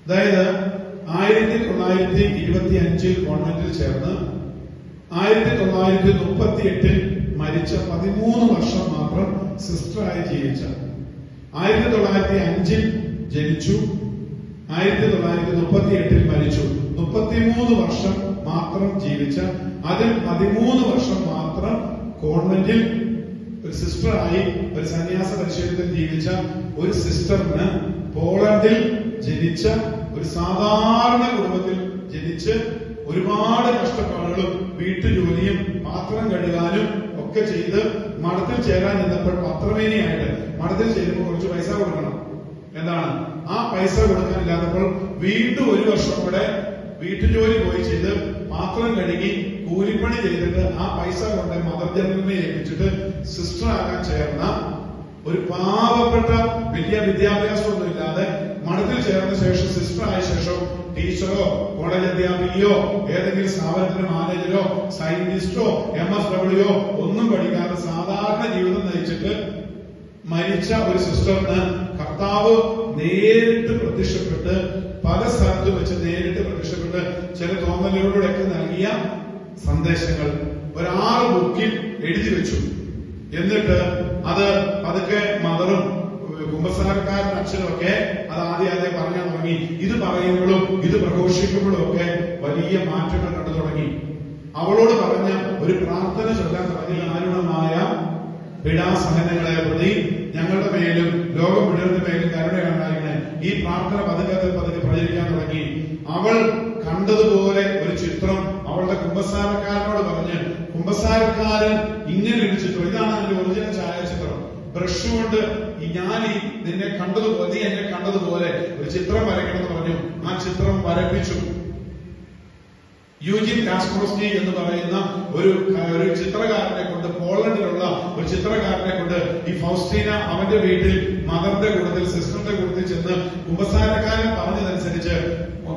അതായത് 1925 കോൺവെന്റിൽ ചേർന്ന് 1938 മരിച്ച 13 വർഷം മാത്രം സിസ്റ്ററായി ജീവിച്ച, 1905 ജനിച്ചു, 1938 മരിച്ചു, 33 വർഷം മാത്രം ജീവിച്ച, അതിൽ 13 വർഷം മാത്രം കോൺവെന്റിൽ ഒരു സിസ്റ്ററായി ഒരു സന്യാസ പരിശീലനത്തിൽ ജീവിച്ച ഒരു സിസ്റ്ററിന് പോളണ്ടിൽ ജനിച്ച ഒരു സാധാരണ കുടുംബത്തിൽ ജനിച്ച് ഒരുപാട് കഷ്ടപ്പാടുകളും വീട്ടുജോലിയും പാത്രം കഴുകാനും ഒക്കെ ചെയ്ത് മഠത്തിൽ ചേരാൻ നിന്നപ്പോൾ പത്രമേനിയായിട്ട് മഠത്തിൽ ചേരുമ്പോൾ കുറച്ച് പൈസ കൊടുക്കണം. എന്താണ് ആ പൈസ കൊടുക്കാനില്ലാത്തപ്പോൾ വീണ്ടും ഒരു വർഷം കൂടെ വീട്ടുജോലി പോയി ചെയ്ത് പാത്രം കഴുകി കൂലിപ്പണി ചെയ്തിട്ട് ആ പൈസ കൊണ്ട് മദർ ജനറലിനെ ഏൽപ്പിച്ചിട്ട് സിസ്റ്റർ ആകാൻ ചേർന്ന ഒരു പാവപ്പെട്ട വലിയ വിദ്യാഭ്യാസമൊന്നും ഇല്ലാതെ മഠത്തിൽ ചേർന്ന ശേഷം സിസ്റ്റർ ആയ ശേഷം ടീച്ചറോ കോളേജ് അധ്യാപികയോ ഏതെങ്കിലും സ്ഥാപനത്തിന്റെ മാനേജരോ സയന്റിസ്റ്റോ MSW ഒന്നും പഠിക്കാതെ സാധാരണ ജീവിതം നയിച്ചിട്ട് മരിച്ച ഒരു സിസ്റ്ററിന് കർത്താവ് നേരിട്ട് പ്രത്യക്ഷപ്പെട്ട് പല സ്ഥലത്തും വെച്ച് നേരിട്ട് പ്രത്യക്ഷപ്പെട്ട് ചില തോന്നലുകളിലൂടെയൊക്കെ നൽകിയ സന്ദേശങ്ങൾ ഒരു 6 ബുക്കിൽ എഴുതി വെച്ചു. എന്നിട്ട് അത് പതുക്കെ മദറും കുമ്പസാരക്കാരൻ അച്ഛനും ഒക്കെ അത് ആദ്യം പറയാൻ തുടങ്ങി. ഇത് പറയുമ്പോഴും ഇത് പ്രഘോഷിക്കുമ്പോഴും ഒക്കെ വലിയ മാറ്റങ്ങൾ കണ്ടു തുടങ്ങി. അവളോട് പറഞ്ഞ ഒരു പ്രാർത്ഥന ചൊല്ലാൻ തുടങ്ങി. ദാരുണമായ പീഡാസഹനങ്ങളെ പ്രതി ഞങ്ങളുടെ മേലും ലോകം മുഴുവന്റെ മേലും കരുണയുണ്ടായിരുന്നെ. ഈ പ്രാർത്ഥന പതുക്കെ പ്രചരിക്കാൻ തുടങ്ങി. അവൾ കണ്ടതുപോലെ ഒരു ചിത്രം അവളുടെ കുമ്പസാരക്കാരനോട് പറഞ്ഞ്, കുമ്പസാരക്കാരൻ ഇങ്ങനെ ഒരു ചിത്രം, ഇതാണ് അതിന്റെ ഒറിജിനൽ ഛായാചിത്രം, ബ്രഷ് കൊണ്ട് ഞാൻ നിന്നെ കണ്ടതുപോലെ, നീ എന്നെ കണ്ടതുപോലെ ഒരു ചിത്രം വരയ്ക്കണമെന്ന് പറഞ്ഞു. ആ ചിത്രം വരപ്പിച്ചു. യൂജിൻ കാസ്പ്രോസ്കി എന്ന് പറയുന്ന ഒരു ചിത്രകാരനെ കൊണ്ട്, പോളണ്ടിലുള്ള ഒരു ചിത്രകാരനെ കൊണ്ട് ഈ ഫൗസ്റ്റീന അവന്റെ വീട്ടിൽ മദറിന്റെ കൂട്ടത്തിൽ സിസ്റ്ററിന്റെ കൂട്ടത്തിൽ ചെന്ന് കുമ്പസാരക്കാരൻ പറഞ്ഞതനുസരിച്ച്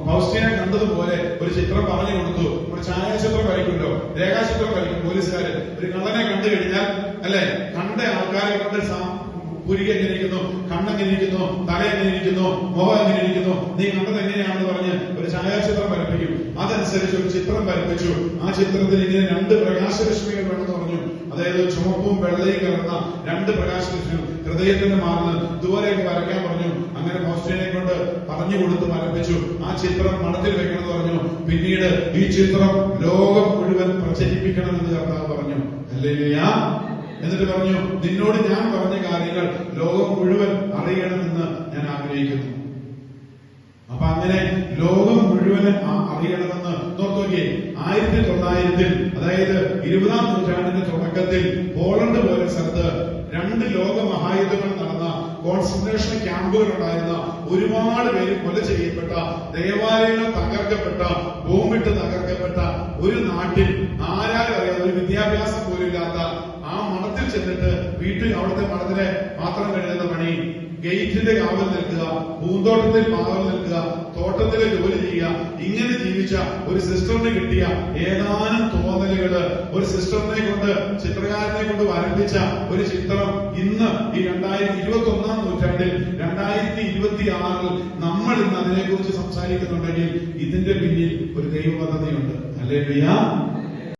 ഫൗസ്റ്റീന കണ്ടതുപോലെ ഒരു ചിത്രം പറഞ്ഞു കൊടുത്തു. ഒരു ഛായാചിത്രം വരയ്ക്കുമല്ലോ, രേഖാചിത്രം വരയ്ക്കും പോലീസുകാര്. ഒരു കള്ളനെ കണ്ടു കഴിഞ്ഞാൽ അല്ലെ, കണ്ട ആൾക്കാരെ കൊണ്ട് പുരിക എങ്ങനെ ഇരിക്കുന്നു, കണ്ണെങ്ങനെ ഇരിക്കുന്നു, തല എങ്ങനെ ഇരിക്കുന്നു, മുഖം എങ്ങനെ ഇരിക്കുന്നു, നീ കണ്ടത് എങ്ങനെയാണെന്ന് പറഞ്ഞ് ഒരു ഛായാചിത്രം വരപ്പിക്കും. അതനുസരിച്ച് ഒരു ചിത്രം വരപ്പിച്ചു. ആ ചിത്രത്തിൽ ഇങ്ങനെ 2 പ്രകാശരശ്മികൾ വേണമെന്ന് പറഞ്ഞു. അതായത് ചുമപ്പും വെള്ളയും കലർന്ന 2 പ്രകാശരശ്മികൾ ഹൃദയത്തിന്റെ മാർന്ന് ഇതുപോലെയൊക്കെ വരയ്ക്കാൻ പറഞ്ഞു. അങ്ങനെ ഫൗസ്റ്റീനെ കൊണ്ട് പറഞ്ഞു കൊടുത്ത് വരപ്പിച്ചു. ആ ചിത്രം മഠത്തിൽ വെക്കണമെന്ന് പറഞ്ഞു. പിന്നീട് ഈ ചിത്രം ലോകം മുഴുവൻ പ്രചരിപ്പിക്കണമെന്ന് കർത്താവ് പറഞ്ഞു. ഹല്ലേലൂയ. എന്നിട്ട് പറഞ്ഞു, നിന്നോട് ഞാൻ പറഞ്ഞ കാര്യങ്ങൾ ലോകം മുഴുവൻ അറിയണമെന്ന് ഞാൻ ആഗ്രഹിക്കുന്നു. അപ്പൊ അങ്ങനെ ലോകം മുഴുവൻ അറിയണമെന്ന് നോക്കിയേ. 1900 അതായത് 20ാം നൂറ്റാണ്ടിന്റെ തുടക്കത്തിൽ പോളണ്ട് പോലെ സ്ഥലത്ത് 2 ലോക മഹായുദ്ധങ്ങൾ നടന്ന, കോൺസെൻട്രേഷൻ ക്യാമ്പുകൾ ഉണ്ടായിരുന്ന, ഒരുപാട് പേര് കൊല ചെയ്യപ്പെട്ട, ദേവാലയങ്ങൾ തകർക്കപ്പെട്ട, ബോംബിട്ട് തകർക്കപ്പെട്ട ഒരു നാട്ടിൽ ആരാരും അറിയാതെ, ഒരു വിദ്യാഭ്യാസം പോലും ഇല്ലാത്ത ആ മഠത്തിൽ ചെന്നിട്ട് വീട്ടിൽ അവിടുത്തെ മഠത്തിലെ പാത്രം കഴുകുന്ന പണി, ഗേറ്റിന്റെ കാവൽ നിൽക്കുക, പൂന്തോട്ടത്തിൽ കാവൽ നിൽക്കുക, തോട്ടത്തിലെ ജോലി ചെയ്യുക, ഇങ്ങനെ ജീവിച്ച ഒരു സിസ്റ്ററിന് കിട്ടിയ ഏതാനും തോന്നലുകള്, ഒരു സിസ്റ്ററിനെ കൊണ്ട്, ചിത്രകാരനെ കൊണ്ട് വരപ്പിച്ച ഒരു ചിത്രം ഇന്ന് ഈ 2021ാം നൂറ്റാണ്ടിൽ 2026 നമ്മൾ ഇന്ന് അതിനെക്കുറിച്ച് സംസാരിക്കുന്നുണ്ടെങ്കിൽ ഇതിന്റെ പിന്നിൽ ഒരു ദൈവ പദ്ധതിയുണ്ട്. ഹല്ലേലൂയ.